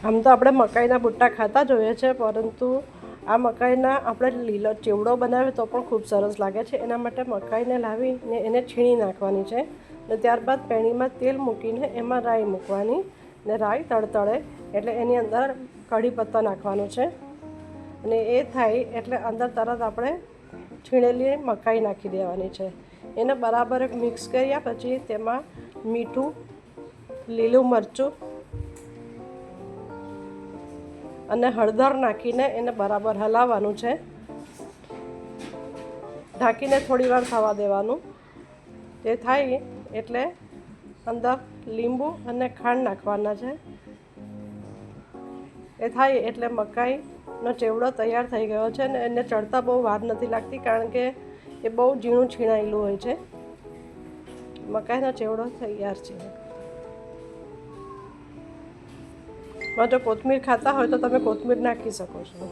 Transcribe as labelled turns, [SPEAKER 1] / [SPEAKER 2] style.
[SPEAKER 1] આમ તો આપણે મકાઈના બુટ્ટા ખાતા જોઈએ છે, પરંતુ આ મકાઈના આપણે લીલો ચેવડો બનાવીએ તો પણ ખૂબ સરસ લાગે છે. એના માટે મકાઈને લાવીને એને છીણી નાખવાની છે ને ત્યારબાદ પેણીમાં તેલ મૂકીને એમાં રાઈ મૂકવાની ને રાઈ તળતળે એટલે એની અંદર કઢી પત્તા નાખવાનું છે અને એ થાય એટલે અંદર તરત આપણે છીણેલી મકાઈ નાખી દેવાની છે. એને બરાબર મિક્સ કર્યા પછી તેમાં મીઠું, લીલું મરચું અને હળદર નાખીને એને બરાબર હલાવવાનું છે. ઢાંકીને થોડી વાર થવા દેવાનું. તે થાય એટલે અંદર લીંબુ અને ખાંડ નાખવાના છે. એ થાય એટલે મકાઈનો ચેવડો તૈયાર થઈ ગયો છે ને એને ચડતા બહુ વાર નથી લાગતી, કારણ કે એ બહુ ઝીણું છીણાયેલું હોય છે. મકાઈનો ચેવડો તૈયાર છે. જો કોથમીર ખાતા હોય તો તમે કોથમીર નાખી શકો છો.